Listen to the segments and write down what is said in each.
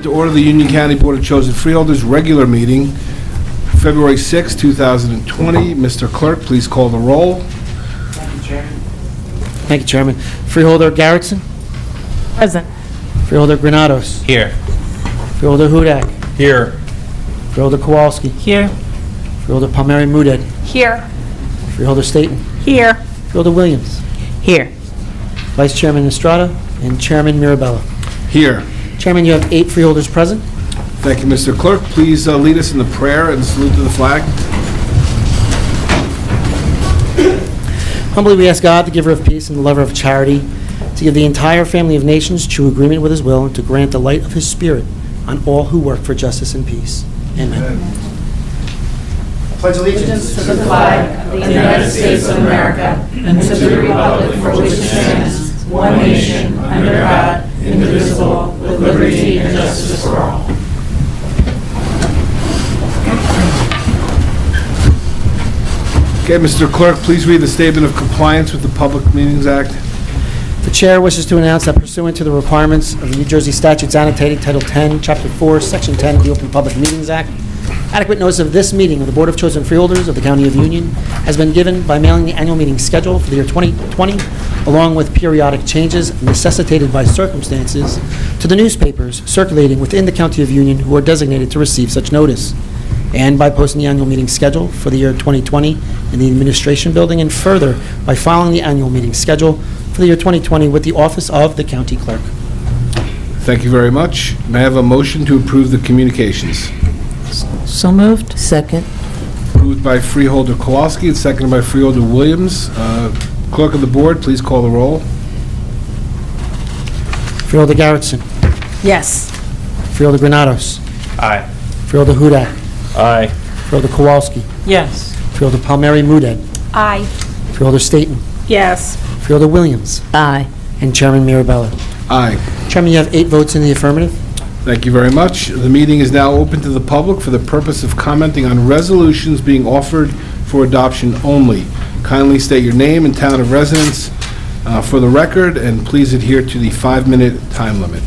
To order the Union County Board of Chosen Freeholders regular meeting, February 6, 2020. Mr. Clerk, please call the roll. Thank you, Chairman. Thank you, Chairman. Freeholder Garrettson. Present. Freeholder Granados. Here. Freeholder Hudak. Here. Freeholder Kowalski. Here. Freeholder Palmieri Muedad. Here. Freeholder Staton. Here. Freeholder Williams. Here. Vice Chairman Estrada and Chairman Mirabella. Here. Chairman, you have 8 freeholders present. Thank you, Mr. Clerk. Please lead us in the prayer and salute to the flag. Humbly we ask God, the giver of peace and the lover of charity, to give the entire family of nations true agreement with his will and to grant the light of his spirit on all who work for justice and peace. Amen. Pledge allegiance to the flag of the United States of America and to the republic for which it stands, one nation, under God, indivisible, with liberty and justice for all. Okay, Mr. Clerk, please read the statement of compliance with the Public Meetings Act. The Chair wishes to announce that pursuant to the requirements of the New Jersey statutes annotated Title 10, Chapter 4, Section 10 of the Open Public Meetings Act, adequate notice of this meeting of the Board of Chosen Freeholders of the County of Union has been given by mailing the annual meeting schedule for the year 2020, along with periodic changes necessitated by circumstances, to the newspapers circulating within the County of Union who are designated to receive such notice, and by posting the annual meeting schedule for the year 2020 in the Administration Building, and further by filing the annual meeting schedule for the year 2020 with the Office of the County Clerk. Thank you very much. May I have a motion to approve the communications? So moved. Second. Moved by Freeholder Kowalski and seconded by Freeholder Williams. Clerk of the Board, please call the roll. Freeholder Garrettson. Yes. Freeholder Granados. Aye. Freeholder Hudak. Aye. Freeholder Kowalski. Yes. Freeholder Palmieri Muedad. Aye. Freeholder Staton. Yes. Freeholder Williams. Aye. And Chairman Mirabella. Aye. Chairman, you have 8 votes in the affirmative. Thank you very much. The meeting is now open to the public for the purpose of commenting on resolutions being offered for adoption only. Kindly state your name and town of residence for the record, and please adhere to the 5-minute time limit.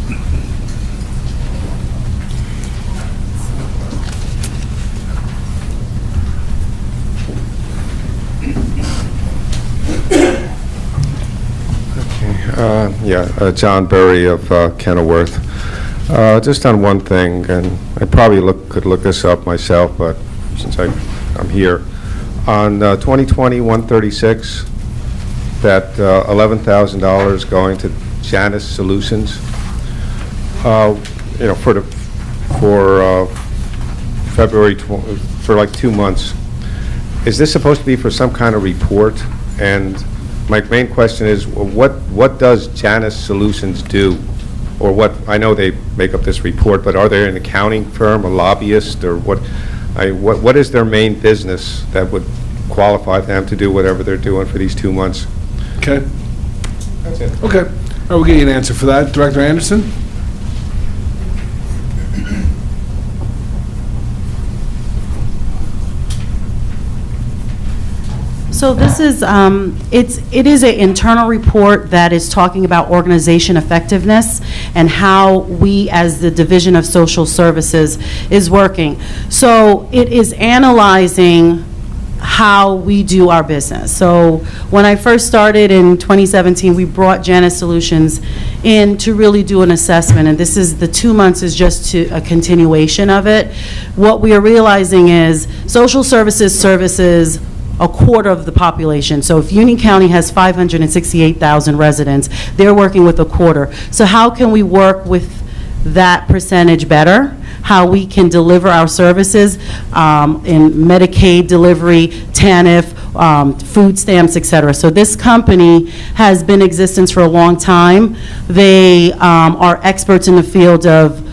John Berry of Kenilworth. Just on one thing, and I probably could look this up myself, but since I'm here, on 2020-136, that $11,000 going to Janus Solutions, for February for like 2 months. Is this supposed to be for some kind of report? And my main question is, what does Janus Solutions do? Or what, I know they make up this report, but are they an accounting firm, a lobbyist, or what is their main business that would qualify them to do whatever they're doing for these 2 months? Okay. That's it. Okay. All right, we'll get you an answer for that. Director Anderson? So this is, it is an internal report that is talking about organization effectiveness and how we as the Division of Social Services is working. So it is analyzing how we do our business. So when I first started in 2017, we brought Janus Solutions in to really do an assessment, and this is, the 2 months is just a continuation of it. What we are realizing is social services a quarter of the population. So if Union County has 568,000 residents, they're working with a quarter. So how can we work with that percentage better? How we can deliver our services in Medicaid delivery, TANF, food stamps, et cetera. So this company has been in existence for a long time. They are experts in the field of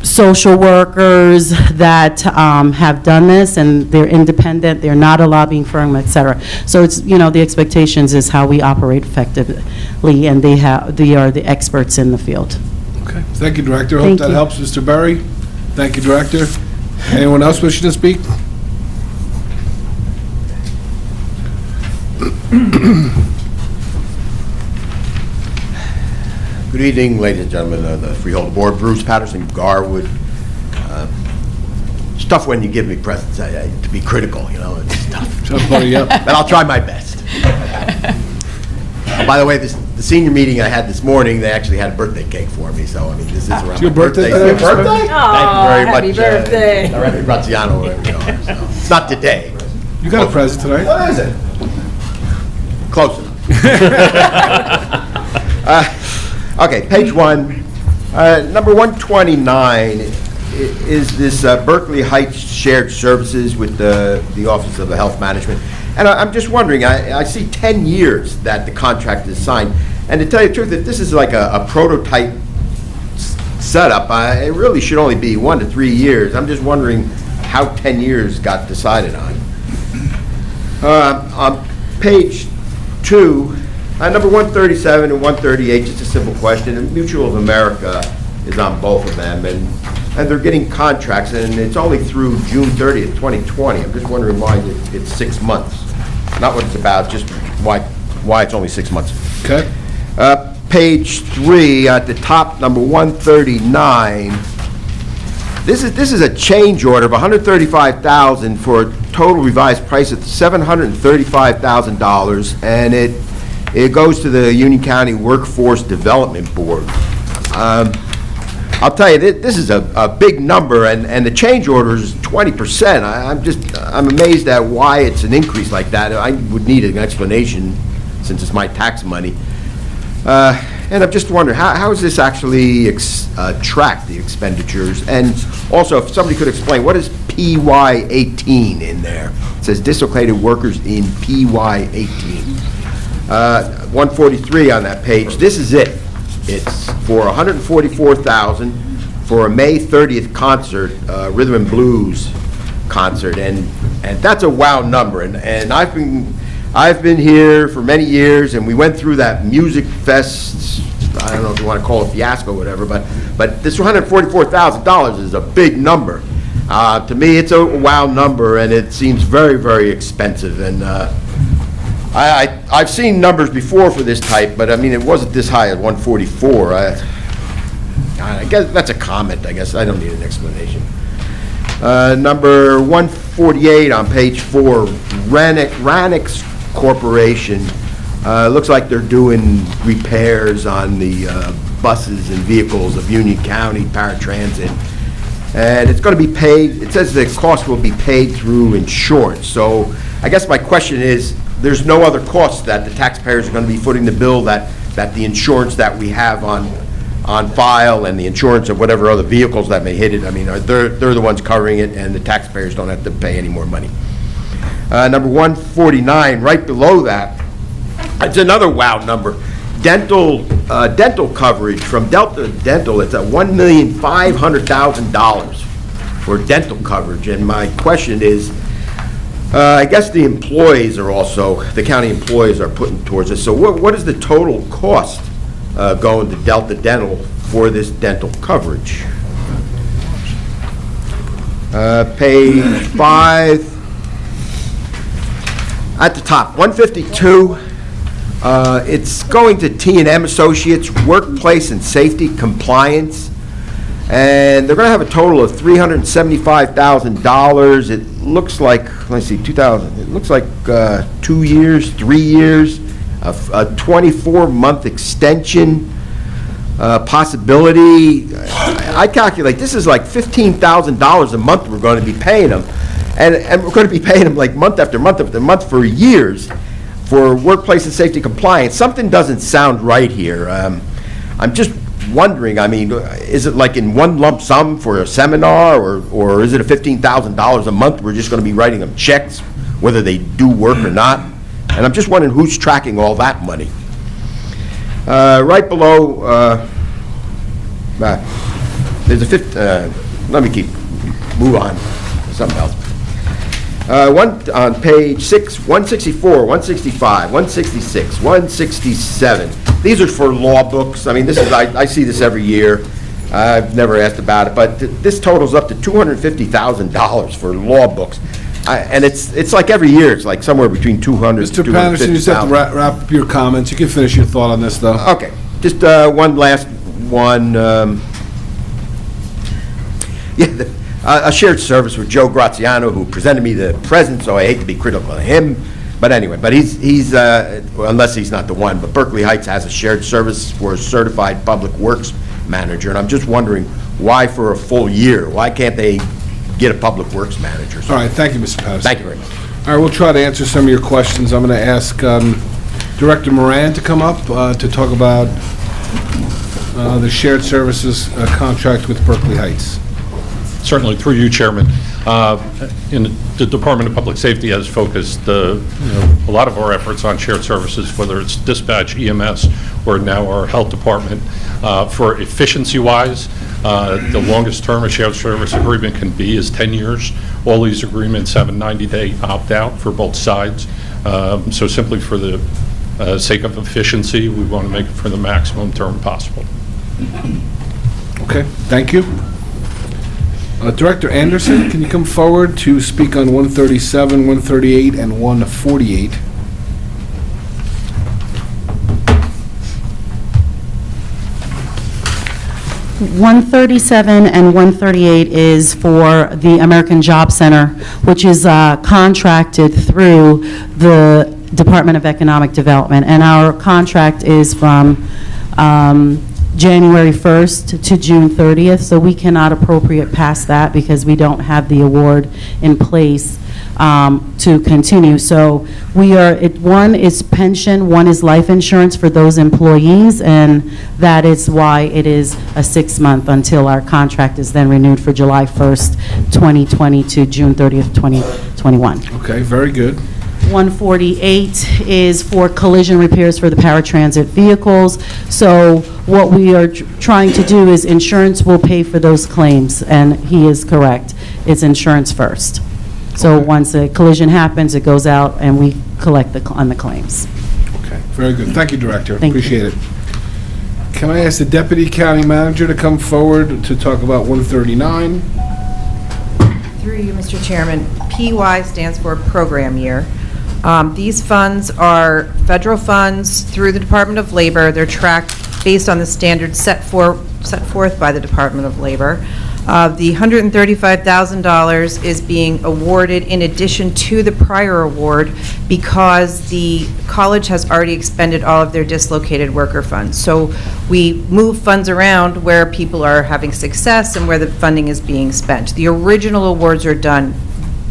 social workers that have done this, and they're independent, they're not a lobbying firm, et cetera. So it's, the expectations is how we operate effectively, and they are the experts in the field. Okay. Thank you, Director. Hope that helps, Mr. Berry. Thank you, Director. Anyone else wishing to speak? Good evening, ladies and gentlemen of the Freeholder Board. Bruce Patterson, Garwood. It's tough when you give me presents to be critical, it's tough. Tough buddy, yep. But I'll try my best. By the way, the senior meeting I had this morning, they actually had a birthday cake for me, so, this is around It's your my birthday birthday. today? Thank you very happy much. birthday. Director Graziano, whatever you are. So. It's not today. You got a present tonight? What is it? Close enough. Okay, page 1. Number 129 is this Berkeley Heights Shared Services with the Office of Health Management. And I'm just wondering, I see 10 years that the contract is signed. And to tell you the truth, if this is like a prototype setup, it really should only be 1 to 3 years. I'm just wondering how 10 years got decided on. On page 2, number 137 and 138, just a simple question. And Mutual of America is on both of them, and they're getting contracts, and it's only through June 30th, 2020. I'm just wondering why it's 6 months. Not what it's about, just why it's only 6 months. Okay. Page 3, at the top, number 139. This is a change order of $135,000 for a total revised price of $735,000, and it goes to the Union County Workforce Development Board. I'll tell you, this is a big number, and the change order is 20%. I'm amazed at why it's an increase like that. I would need an explanation since it's my tax money. And I'm just wondering, how does this actually track the expenditures? And also, if somebody could explain, what is PY18 in there? It says dislocated workers in PY18. 143 on that page, this is it. It's for $144,000 for a May 30th concert, Rhythm and Blues concert, and that's a wow number. And I've been here for many years, and we went through that music fest. I don't know if you want to call it fiasco or whatever, but this $144,000 is a big number. To me, it's a wow number, and it seems very, very expensive. And I've seen numbers before for this type, but I mean, it wasn't this high at 144. I guess that's a comment, I guess. I don't need an explanation. Number 148 on page 4, Ranix Corporation. Looks like they're doing repairs on the buses and vehicles of Union County Paratransit. And it's going to be paid, it says the cost will be paid through insurance. So I guess my question is, there's no other costs that the taxpayers are going to be footing the bill that the insurance that we have on file and the insurance of whatever other vehicles that may hit it, I mean, they're the ones covering it, and the taxpayers don't have to pay any more money. Number 149, right below that, it's another wow number. Dental coverage from Delta Dental, it's at $1,500,000 for dental coverage. And my question is, I guess the employees are also, the county employees are putting towards this. So what is the total cost going to Delta Dental for this dental coverage? Page 5, at the top, 152. It's going to T&M Associates, Workplace and Safety Compliance, and they're going to have a total of $375,000. It looks like, let's see, 2000. It looks like 2 years, 3 years, a 24-month extension possibility. I calculate this is like $15,000 a month we're going to be paying them, and we're going to be paying them like month after month after month for years. For workplace and safety compliance. Something doesn't sound right here. I'm just wondering, I mean, is it like in one lump sum for a seminar, or is it a $15,000 a month? We're just going to be writing them checks, whether they do work or not? And I'm just wondering who's tracking all that money. Right below, there's a fifth, let me move on to something else. One on page 6, 164, 165, 166, 167. These are for law books. I mean, this is, I see this every year. I've never asked about it, but this totals up to $250,000 for law books. And it's like every year, it's like somewhere between 200 to Mr. Patterson, you just have to 250,000. wrap up your comments. You can finish your thought on this, though. Okay. Just one last one. A shared service with Joe Graziano, who presented me the present, so I hate to be critical of him. But anyway, he's well, unless he's not the one, but Berkeley Heights has a shared service for a certified public works manager, and I'm just wondering why for a full year? Why can't they get a public works manager? All right, thank you, Mr. Patterson. Thank you very much. All right, we'll try to answer some of your questions. I'm going to ask Director Moran to come up to talk about the shared services contract with Berkeley Heights. Certainly, through you, Chairman. In the Department of Public Safety has focused a lot of our efforts on shared services, whether it's dispatch, EMS, or now our health department. For efficiency-wise, the longest term a shared service agreement can be is 10 years. All these agreements have a 90-day opt-out for both sides. So simply for the sake of efficiency, we want to make it for the maximum term possible. Okay, thank you. Director Anderson, can you come forward to speak on 137, 138, and 148? $137 and $138 is for the American Job Center, which is contracted through the Department of Economic Development. And our contract is from January 1st to June 30th, so we cannot appropriate past that because we don't have the award in place to continue. So we are, one is pension, one is life insurance for those employees, and that is why it is a 6-month until our contract is then renewed for July 1st, 2020 to June 30th, 2021. Okay, very good. 148 is for collision repairs for the paratransit vehicles. So what we are trying to do is insurance will pay for those claims, and he is correct. It's insurance first. So once a collision happens, it goes out and we collect on the claims. Okay, very good. Thank you, Director. Thank you. Appreciate it. Can I ask the Deputy County Manager to come forward to talk about 139? Through you, Mr. Chairman, PY stands for Program Year. These funds are federal funds through the Department of Labor. They're tracked based on the standards set forth by the Department of Labor. The $135,000 is being awarded in addition to the prior award because the college has already expended all of their dislocated worker funds. So we move funds around where people are having success and where the funding is being spent. The original awards are done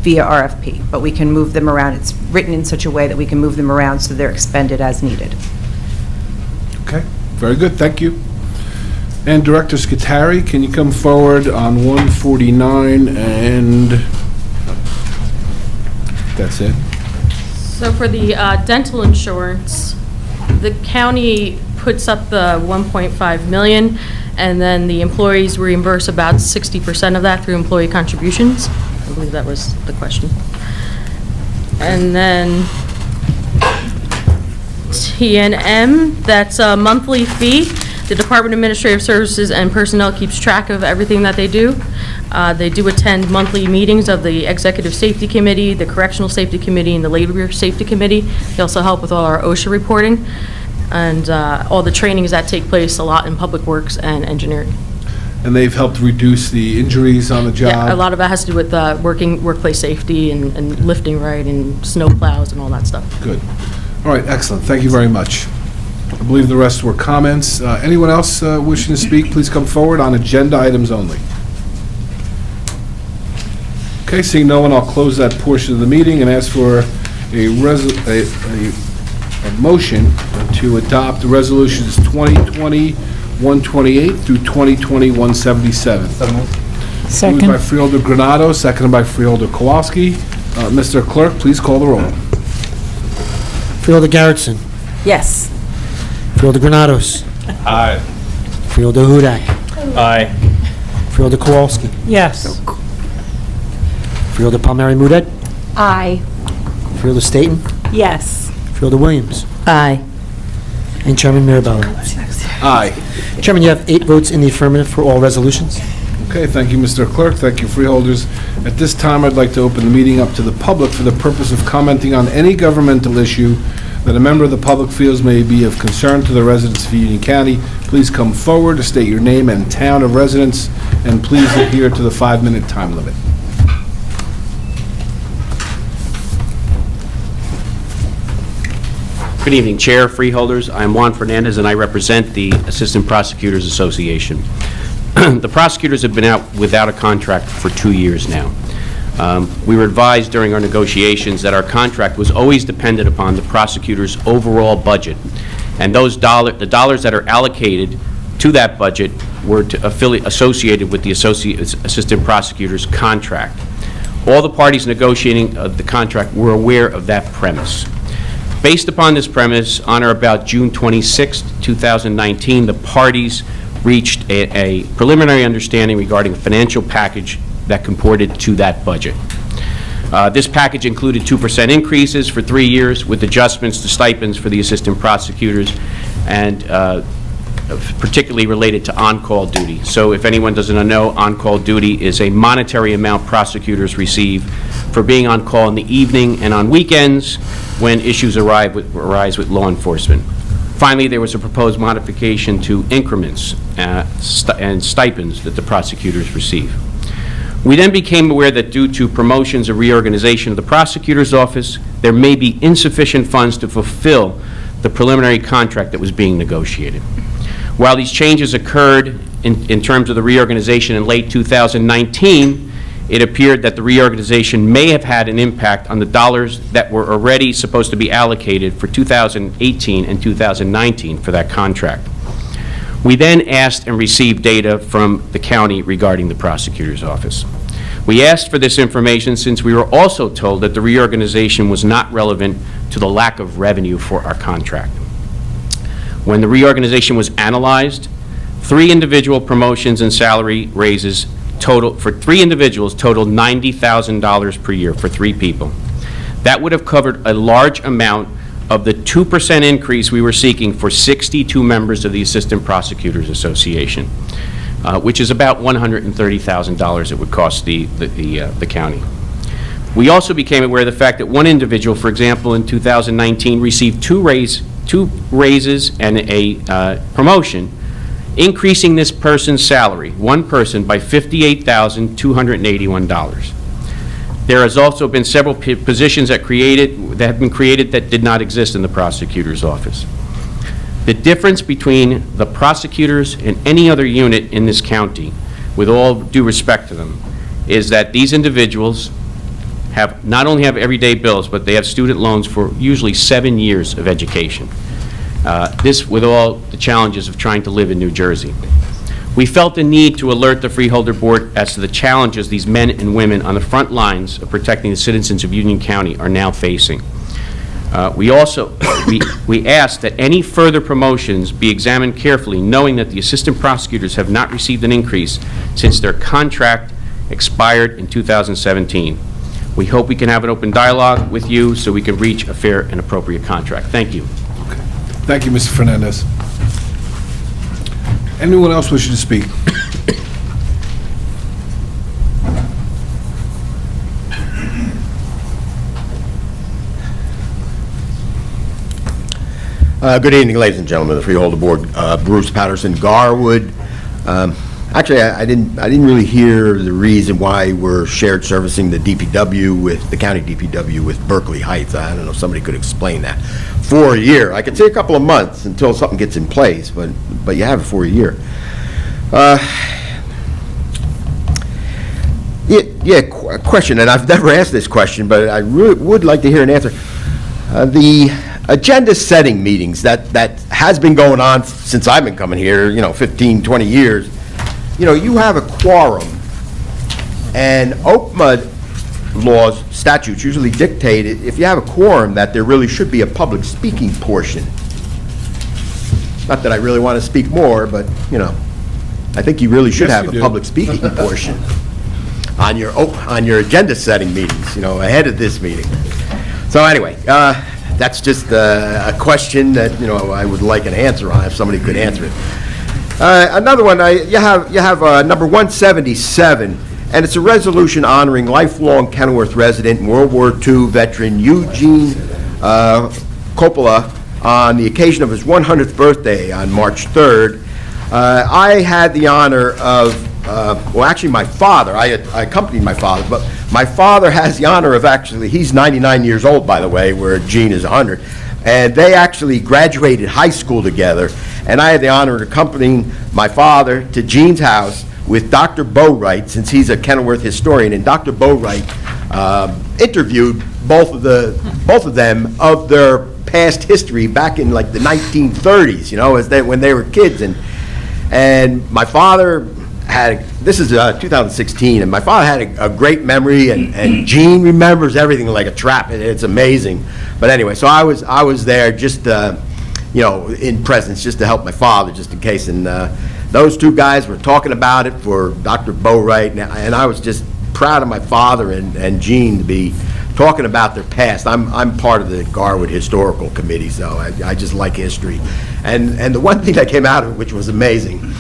via RFP, but we can move them around. It's written in such a way that we can move them around so they're expended as needed. Okay, very good. Thank you. And Director Scutari, can you come forward on 149 and that's it? So for the dental insurance, the county puts up the 1.5 million, and then the employees reimburse about 60% of that through employee contributions. I believe that was the question. And then T&M, that's a monthly fee. The Department of Administrative Services and Personnel keeps track of everything that they do. They do attend monthly meetings of the Executive Safety Committee, the Correctional Safety Committee, and the Labor Safety Committee. They also help with all our OSHA reporting and all the trainings that take place a lot in Public Works and Engineering. And they've helped reduce the injuries on the job? Yeah, a lot of it has to do with workplace safety and lifting right and snow plows and all that stuff. Good. All right, excellent. Thank you very much. I believe the rest were comments. Anyone else wishing to speak, please come forward on agenda items only. Okay, seeing no one, I'll close that portion of the meeting and ask for a motion to adopt the resolutions 2020-128 through 2020-177. Second. Moved by Freeholder Granado, seconded by Freeholder Kowalski. Mr. Clerk, please call the roll. Freeholder Garrettson. Yes. Freeholder Granados. Aye. Freeholder Hudak. Aye. Freeholder Kowalski. Yes. Freeholder Palmieri Mudet. Aye. Freeholder Staton. Yes. Freeholder Williams. Aye. And Chairman Mirabella. Aye. Chairman, you have 8 votes in the affirmative for all resolutions. Okay, thank you, Mr. Clerk. Thank you, freeholders. At this time, I'd like to open the meeting up to the public for the purpose of commenting on any governmental issue that a member of the public feels may be of concern to the residents of Union County, please come forward to state your name and town of residence, and please adhere to the 5-minute time limit. Good evening, Chair, Freeholders. I'm Juan Fernandez, and I represent the Assistant Prosecutors Association. The prosecutors have been out without a contract for 2 years now. We were advised during our negotiations that our contract was always dependent upon the prosecutor's overall budget, and the dollars that are allocated to that budget were associated with the Assistant Prosecutor's contract. All the parties negotiating the contract were aware of that premise. Based upon this premise, on or about June 26, 2019, the parties reached a preliminary understanding regarding a financial package that comported to that budget. This package included 2% increases for 3 years with adjustments to stipends for the assistant prosecutors, and particularly related to on-call duty. So if anyone doesn't know, on-call duty is a monetary amount prosecutors receive for being on call in the evening and on weekends when issues arise with law enforcement. Finally, there was a proposed modification to increments and stipends that the prosecutors receive. We then became aware that due to promotions or reorganization of the prosecutor's office, there may be insufficient funds to fulfill the preliminary contract that was being negotiated. While these changes occurred in terms of the reorganization in late 2019, it appeared that the reorganization may have had an impact on the dollars that were already supposed to be allocated for 2018 and 2019 for that contract. We then asked and received data from the county regarding the prosecutor's office. We asked for this information since we were also told that the reorganization was not relevant to the lack of revenue for our contract. When the reorganization was analyzed, 3 individual promotions and salary raises for 3 individuals totaled $90,000 per year for 3 people. That would have covered a large amount of the 2% increase we were seeking for 62 members of the Assistant Prosecutors Association, which is about $130,000 it would cost the county. We also became aware of the fact that one individual, for example, in 2019 received 2 raises and a promotion, increasing this person's salary, one person, by $58,281. There has also been several positions that have been created that did not exist in the prosecutor's office. The difference between the prosecutors and any other unit in this county, with all due respect to them, is that these individuals not only have everyday bills, but they have student loans for usually 7 years of education. This with all the challenges of trying to live in New Jersey. We felt the need to alert the Freeholder Board as to the challenges these men and women on the front lines of protecting the citizens of Union County are now facing. We asked that any further promotions be examined carefully, knowing that the assistant prosecutors have not received an increase since their contract expired in 2017. We hope we can have an open dialogue with you so we can reach a fair and appropriate contract. Thank you. Thank you, Mr. Fernandez. Anyone else wishing to speak? Good evening, ladies and gentlemen of the Freeholder Board. Bruce Patterson, Garwood. Actually, I didn't really hear the reason why we're shared servicing the DPW with the county DPW with Berkeley Heights. I don't know if somebody could explain that. For a year, I could say a couple of months until something gets in place, but you have it for a year. Question, and I've never asked this question, but I really would like to hear an answer. The agenda setting meetings that has been going on since I've been coming here, 15, 20 years. You have a quorum, and OPMA laws, statutes usually dictate it, if you have a quorum, that there really should be a public speaking portion. Not that I really want to speak more, but, I think you really should have a public speaking portion on your agenda setting meetings, ahead of this meeting. So anyway, that's just a question that, I would like an answer on, if somebody could answer it. Another one, you have number 177, and it's a resolution honoring lifelong Kenilworth resident and World War II veteran Eugene Coppola on the occasion of his 100th birthday on March 3rd. I had the honor of, well, actually, my father, I accompanied my father, but my father has the honor of actually, he's 99 years old, by the way, where Gene is 100, and they actually graduated high school together, and I had the honor of accompanying my father to Gene's house with Dr. Boatwright, since he's a Kenilworth historian, and Dr. Boatwright interviewed both of them of their past history back in like the 1930s, you know, when they were kids, and my father had, this is 2016, and my father had a great memory, and Gene remembers everything like a trap. It's amazing. But anyway, so I was there just, you know, in presence, just to help my father, just in case. And those two guys were talking about it for Dr. Boatwright, and I was just proud of my father and Gene to be talking about their past. I'm part of the Garwood Historical Committee, so I just like history. And the one thing that came out of it, which was amazing,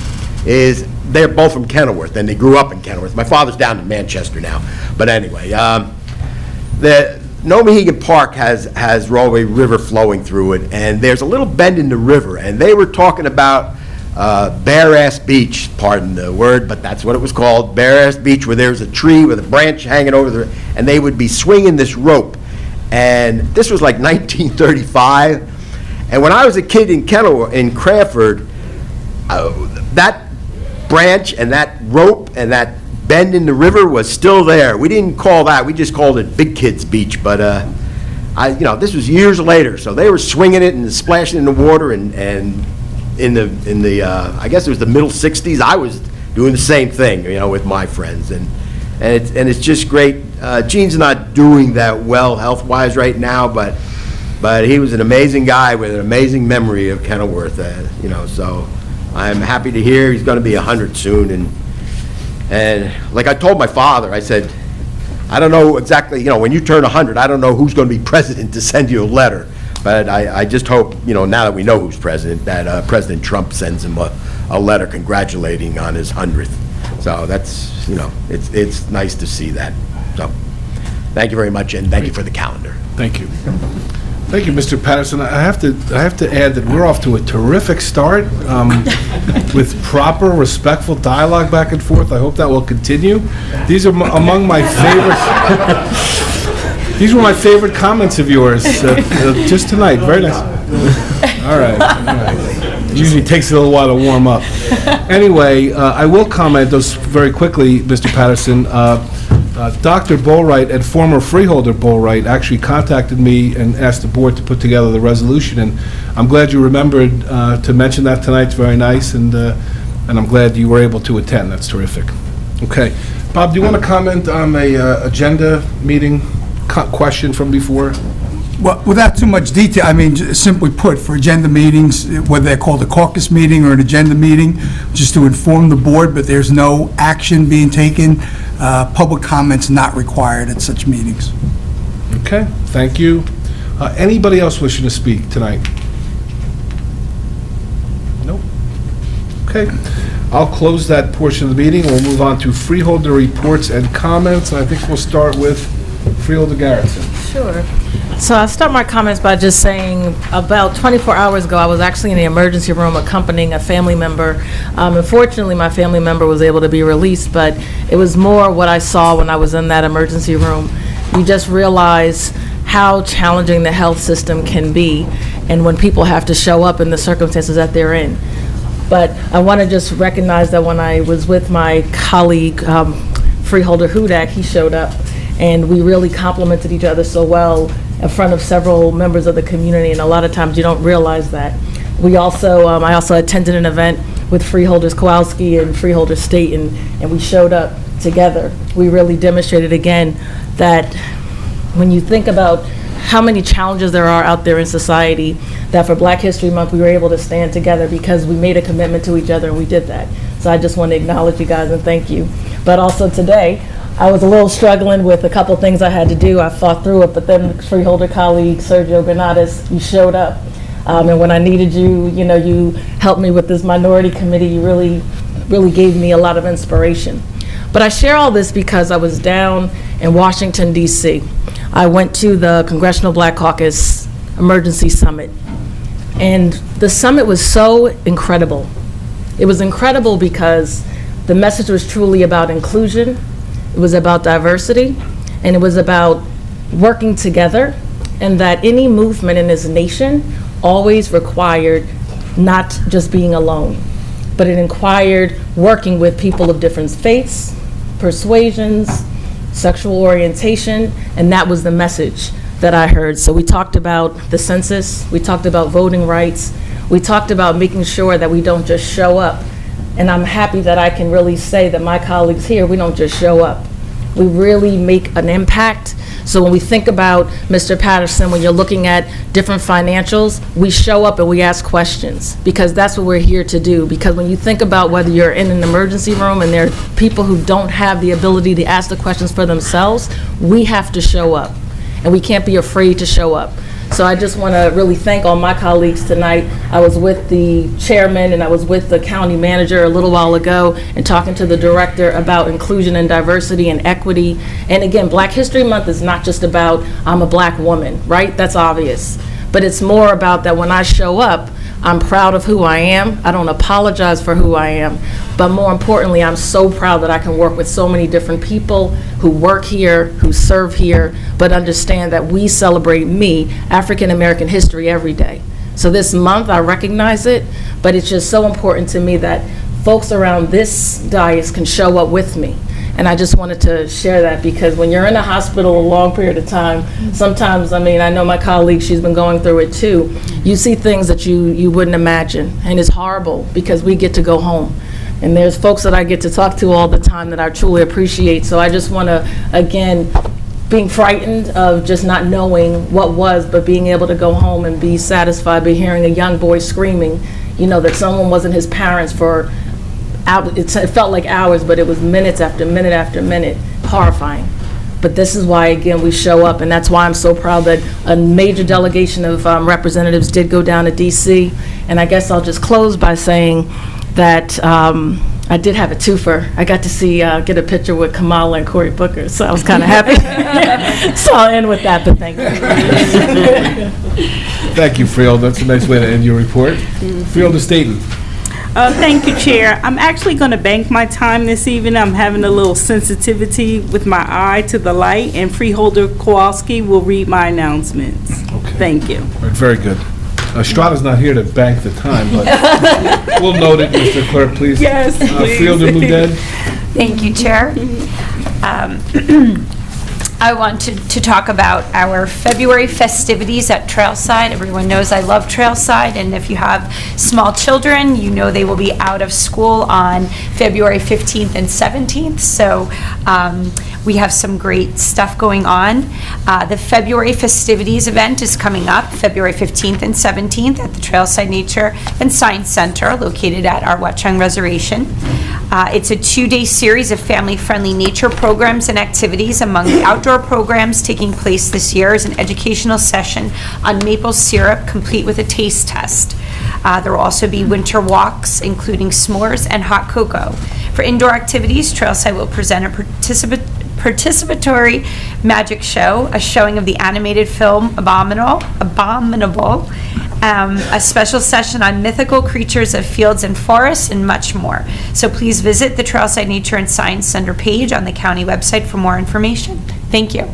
is they're both from Kenilworth, and they grew up in Kenilworth. My father's down in Manchester now. But anyway, the Nomahegan Park has Rollway River flowing through it, and there's a little bend in the river, and they were talking about Bare Ass Beach, pardon the word, but that's what it was called, Bare Ass Beach, where there's a tree with a branch hanging over there, and they would be swinging this rope. And this was like 1935, and when I was a kid in Kenilworth, in Cranford, that branch and that rope and that bend in the river was still there. We didn't call that, we just called it Big Kids Beach, but you know, this was years later, so they were swinging it and splashing in the water, and in the I guess it was the middle 60s, I was doing the same thing, you know, with my friends, and it's just great. Gene's not doing that well health-wise right now, but he was an amazing guy with an amazing memory of Kenilworth, you know, so I'm happy to hear he's going to be 100 soon, and like I told my father, I said, I don't know exactly, you know, when you turn 100, I don't know who's going to be president to send you a letter, but I just hope, you know, now that we know who's president, that President Trump sends him a letter congratulating on his 100th. So that's, you know, it's nice to see that. So thank you very much, and thank you for the calendar. Thank you. Thank you, Mr. Patterson. I have to add that we're off to a terrific start with proper, respectful dialogue back and forth. I hope that will continue. These are among my favorite. These were my favorite comments of yours just tonight. Very nice. All right. It usually takes a little while to warm up. Anyway, I will comment those very quickly, Mr. Patterson. Dr. Boatwright and former Freeholder Boatwright actually contacted me and asked the board to put together the resolution, and I'm glad you remembered to mention that tonight. It's very nice, and I'm glad you were able to attend. That's terrific. Okay. Bob, do you want to comment on the agenda meeting question from before? Well, without too much detail, I mean, simply put, for agenda meetings, whether they're called a caucus meeting or an agenda meeting, just to inform the board, but there's no action being taken. Public comments not required at such meetings. Okay, thank you. Anybody else wishing to speak tonight? Nope. Okay. I'll close that portion of the meeting. We'll move on to Freeholder reports and comments. I think we'll start with Freeholder Garrison. Sure. So I'll start my comments by just saying about 24 hours ago, I was actually in the emergency room accompanying a family member. Unfortunately, my family member was able to be released, but it was more what I saw when I was in that emergency room. You just realize how challenging the health system can be, and when people have to show up in the circumstances that they're in. But I want to just recognize that when I was with my colleague, Freeholder Hudak, he showed up, and we really complimented each other so well in front of several members of the community, and a lot of times you don't realize that. We also, I also attended an event with Freeholders Kowalski and Freeholder State, and we showed up together. We really demonstrated again that when you think about how many challenges there are out there in society, that for Black History Month we were able to stand together because we made a commitment to each other, and we did that. So I just want to acknowledge you guys and thank you. But also today, I was a little struggling with a couple things I had to do. I fought through it, but then Freeholder colleague Sergio Granados, you showed up. And when I needed you, you know, you helped me with this minority committee. You really gave me a lot of inspiration. But I share all this because I was down in Washington, D.C. I went to the Congressional Black Caucus emergency summit. And the summit was so incredible. It was incredible because the message was truly about inclusion, it was about diversity, and it was about working together, and that any movement in this nation always required not just being alone, but it required working with people of different faiths, persuasions, sexual orientation, and that was the message that I heard. So we talked about the census, we talked about voting rights, we talked about making sure that we don't just show up. And I'm happy that I can really say that my colleagues here, we don't just show up. We really make an impact. So when we think about, Mr. Patterson, when you're looking at different financials, we show up and we ask questions, because that's what we're here to do. Because when you think about whether you're in an emergency room and there are people who don't have the ability to ask the questions for themselves, we have to show up, and we can't be afraid to show up. So I just want to really thank all my colleagues tonight. I was with the chairman and I was with the county manager a little while ago and talking to the director about inclusion and diversity and equity. And again, Black History Month is not just about I'm a black woman, right? That's obvious. But it's more about that when I show up, I'm proud of who I am. I don't apologize for who I am. But more importantly, I'm so proud that I can work with so many different people who work here, who serve here, but understand that we celebrate me, African American history, every day. So this month, I recognize it, but it's just so important to me that folks around this dais can show up with me. And I just wanted to share that, because when you're in a hospital a long period of time, sometimes, I mean, I know my colleague, she's been going through it too, you see things that you wouldn't imagine, and it's horrible because we get to go home. And there's folks that I get to talk to all the time that I truly appreciate. So I just want to, again, being frightened of just not knowing what was, but being able to go home and be satisfied by hearing a young boy screaming, you know, that someone wasn't his parents for it felt like hours, but it was minutes after minute after minute. Horrifying. But this is why, again, we show up, and that's why I'm so proud that a major delegation of representatives did go down to D.C. And I guess I'll just close by saying that I did have a twofer. I got to see, get a picture with Kamala and Cory Booker, so I was kind of happy. So I'll end with that, but thank you. Thank you, Freeholder. That's a nice way to end your report. Freeholder Staton. Thank you, Chair. I'm actually going to bank my time this evening. I'm having a little sensitivity with my eye to the light, and Freeholder Kowalski will read my announcements. Okay. Thank you. All right, very good. Strada's not here to bank the time, but we'll note it, Mr. Clerk, please. Yes, please. Freeholder Muded. Thank you, Chair. I want to talk about our February festivities at Trailside. Everyone knows I love Trailside, and if you have small children, you know they will be out of school on February 15th and 17th, so we have some great stuff going on. The February festivities event is coming up February 15th and 17th at the Trailside Nature and Science Center located at our Watchung Reservation. It's a 2-day series of family-friendly nature programs and activities. Among the outdoor programs taking place this year is an educational session on maple syrup, complete with a taste test. There will also be winter walks, including s'mores and hot cocoa. For indoor activities, Trailside will present a participatory magic show, a showing of the animated film Abominable, a special session on mythical creatures of fields and forests, and much more. So please visit the Trailside Nature and Science Center page on the county website for more information. Thank you.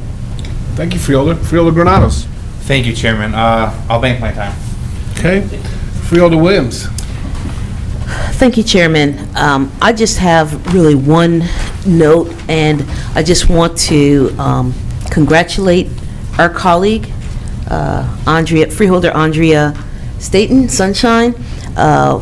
Thank you, Freeholder. Freeholder Granados. Thank you, Chairman. I'll bank my time. Okay. Freeholder Williams. Thank you, Chairman. I just have really one note, and I just want to congratulate our colleague, Freeholder Andrea Staton, Sunshine,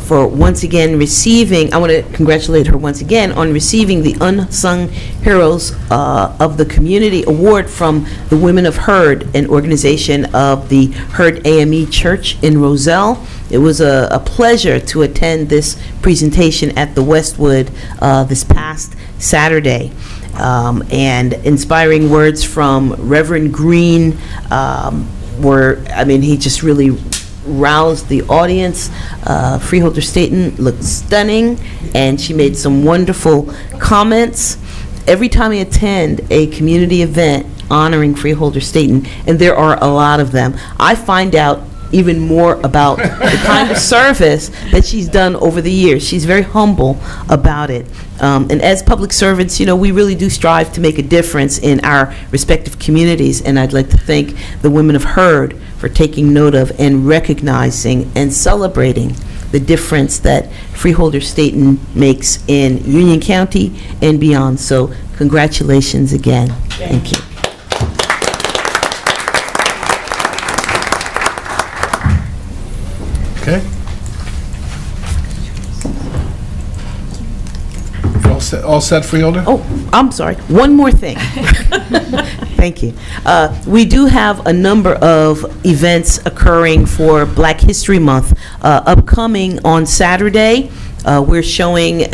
for once again receiving, I want to congratulate her once again on receiving the Unsung Heroes of the Community Award from the Women of Hurd, an organization of the Hurd AME Church in Roselle. It was a pleasure to attend this presentation at the Westwood this past Saturday. And inspiring words from Reverend Green he just really roused the audience. Freeholder Staton looked stunning, and she made some wonderful comments. Every time I attend a community event, honoring Freeholder Staten, and there are a lot of them. I find out even more about the kind of service that she's done over the years. She's very humble about it. And as public servants, you know, we really do strive to make a difference in our respective communities, and I'd like to thank the women of Heard for taking note of and recognizing and celebrating the difference that Freeholder Staten makes in Union County and beyond. So congratulations again. Thank you. Okay. All set, Freeholder? Oh, I'm sorry. One more thing. Thank you. We do have a number of events occurring for Black History Month. Upcoming on Saturday, we're sponsoring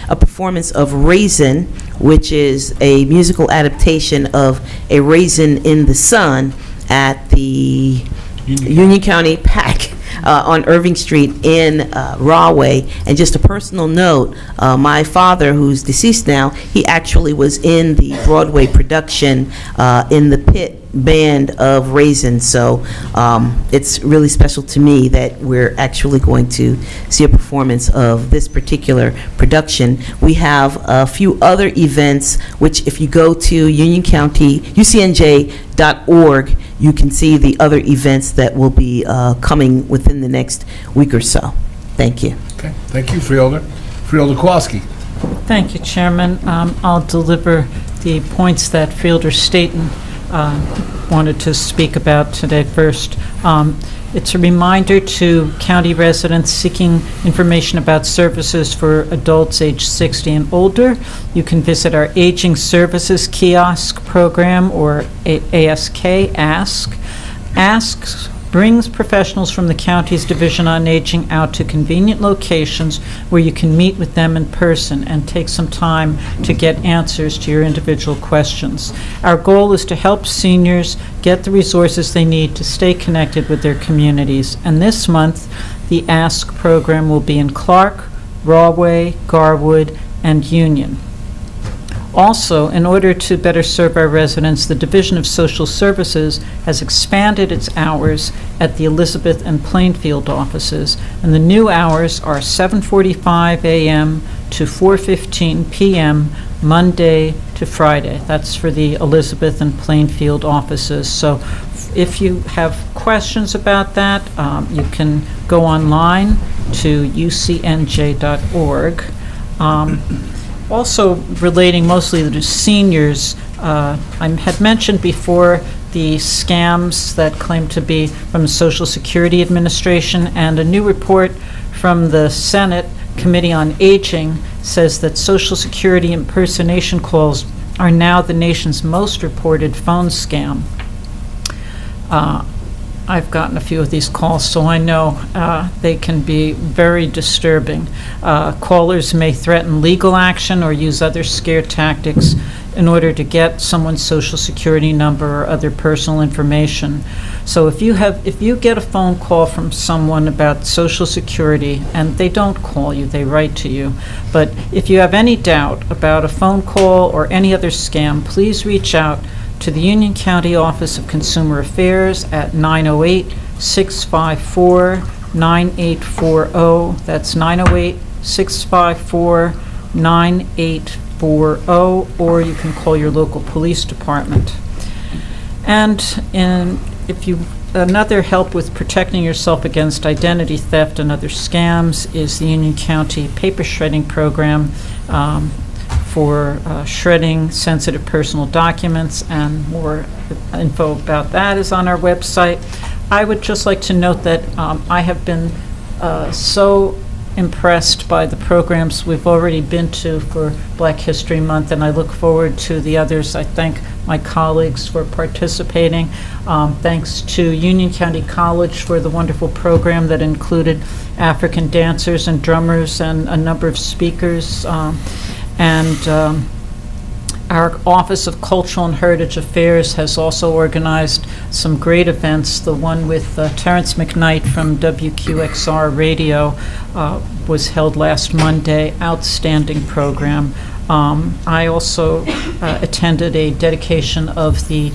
a performance of Raisin, which is a musical adaptation of A Raisin in the Sun at the Union County PAC on Irving Street in Rahway. And just a personal note, my father, who's deceased now, he actually was in the Broadway production in the pit band of Raisin. So it's really special to me that we're actually going to see a performance of this particular production. We have a few other events, which if you go to Union County, UCNJ.org, you can see the other events that will be coming within the next week or so. Thank you. Okay, thank you, Freeholder. Freeholder Kowalski. Thank you, Chairman. I'll deliver the points that Freeholder Staten wanted to speak about today first. It's a reminder to county residents seeking information about services for adults age 60 and older. You can visit our Aging Services Kiosk Program, or ASK, ASK. ASK brings professionals from the county's Division on Aging out to convenient locations where you can meet with them in person and take some time to get answers to your individual questions. Our goal is to help seniors get the resources they need to stay connected with their communities. And this month, the ASK program will be in Clark, Rahway, Garwood, and Union. Also, in order to better serve our residents, the Division of Social Services has expanded its hours at the Elizabeth and Plainfield offices, and the new hours are 7:45 a.m. to 4:15 p.m. Monday to Friday. That's for the Elizabeth and Plainfield offices. So if you have questions about that, you can go online to ucnj.org. Also relating mostly to seniors, I had mentioned before the scams that claim to be from the Social Security Administration, and a new report from the Senate Committee on Aging says that Social Security impersonation calls are now the nation's most reported phone scam. I've gotten a few of these calls, so I know they can be very disturbing. Callers may threaten legal action or use other scare tactics in order to get someone's Social Security number or other personal information. So if you get a phone call from someone about Social Security and they don't call you, they write to you. But if you have any doubt about a phone call or any other scam, please reach out to the Union County Office of Consumer Affairs at 908-654-9840. That's 908-654-9840, or you can call your local police department. And if you another help with protecting yourself against identity theft and other scams is the Union County Paper Shredding Program. For shredding sensitive personal documents, and more info about that is on our website. I would just like to note that I have been so impressed by the programs we've already been to for Black History Month, and I look forward to the others. I thank my colleagues for participating. Thanks to Union County College for the wonderful program that included African dancers and drummers and a number of speakers. And Our Office of Cultural and Heritage Affairs has also organized some great events. The one with Terrence McKnight from WQXR Radio was held last Monday. Outstanding program. I also attended a dedication of the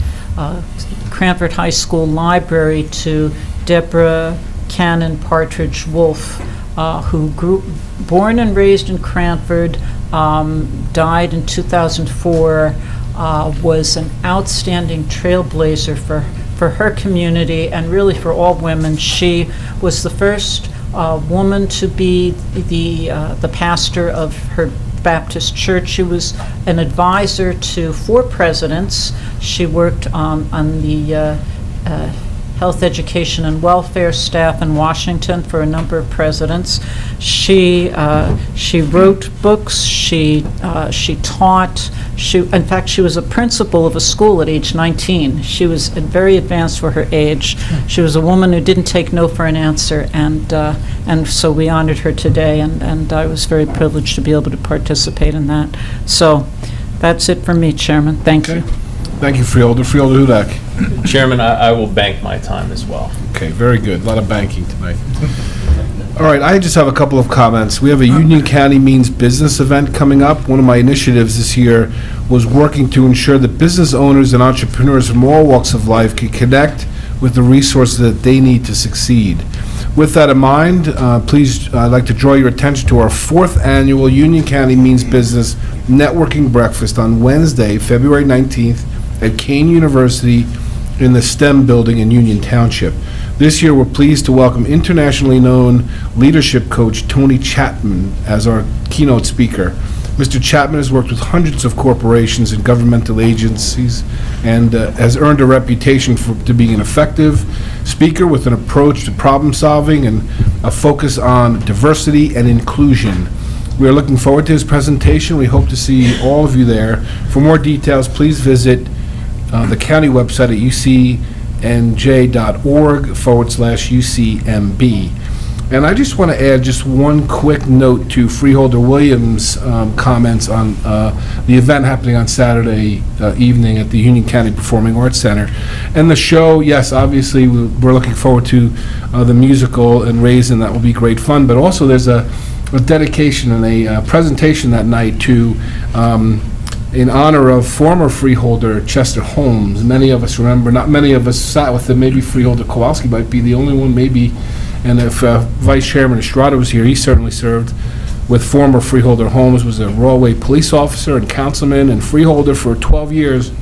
Cranford High School Library to Deborah Cannon Partridge Wolf, who born and raised in Cranford, died in 2004, was an outstanding trailblazer for her community and really for all women. She was the first woman to be the pastor of her Baptist church. She was an advisor to 4 presidents. She worked on the health, education, and welfare staff in Washington for a number of presidents. She wrote books. She taught. In fact, she was a principal of a school at age 19. She was very advanced for her age. She was a woman who didn't take no for an answer, and so we honored her today, and I was very privileged to be able to participate in that. So that's it for me, Chairman. Thank you. Thank you, Freeholder. Freeholder Hudak. Chairman, I will bank my time as well. Okay, very good. A lot of banking tonight. All right, I just have a couple of comments. We have a Union County Means Business event coming up. One of my initiatives this year was working to ensure that business owners and entrepreneurs from all walks of life can connect with the resources that they need to succeed. With that in mind, please, I'd like to draw your attention to our 4th annual Union County Means Business Networking Breakfast on Wednesday, February 19th at Kane University in the STEM building in Union Township. This year, we're pleased to welcome internationally known leadership coach Tony Chapman as our keynote speaker. Mr. Chapman has worked with hundreds of corporations and governmental agencies and has earned a reputation to being an effective speaker with an approach to problem solving and a focus on diversity and inclusion. We are looking forward to his presentation. We hope to see all of you there. For more details, please visit the county website at ucnj.org/UCMB. And I just want to add just one quick note to Freeholder Williams' comments on the event happening on Saturday evening at the Union County Performing Arts Center. And the show, yes, obviously we're looking forward to the musical and Raisin. That will be great fun. But also there's a dedication and a presentation that night to in honor of former Freeholder Chester Holmes. Many of us remember, not many of us sat with him. Maybe Freeholder Kowalski might be the only one, maybe. And if Vice Chairman Estrada was here, he certainly served with former Freeholder Holmes, was a Rawway police officer and councilman and Freeholder for 12 years.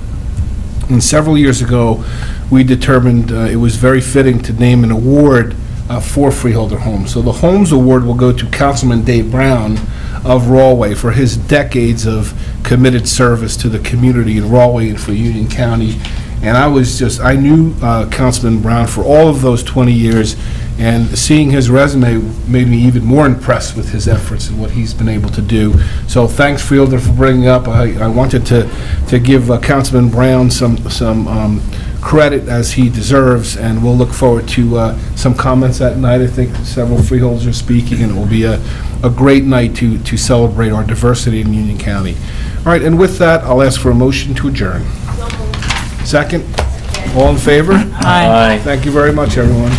And several years ago, we determined it was very fitting to name an award for Freeholder Holmes. So the Holmes Award will go to Councilman Dave Brown of Rawway for his decades of committed service to the community in Rawway and for Union County. And I knew Councilman Brown for all of those 20 years, and seeing his resume made me even more impressed with his efforts and what he's been able to do. So thanks, Freeholder, for bringing up. I wanted to give Councilman Brown some credit as he deserves, and we'll look forward to some comments that night. I think several Freeholders are speaking, and it will be a great night to celebrate our diversity in Union County. All right, and with that, I'll ask for a motion to adjourn. Second? All in favor? Aye. Thank you very much, everyone.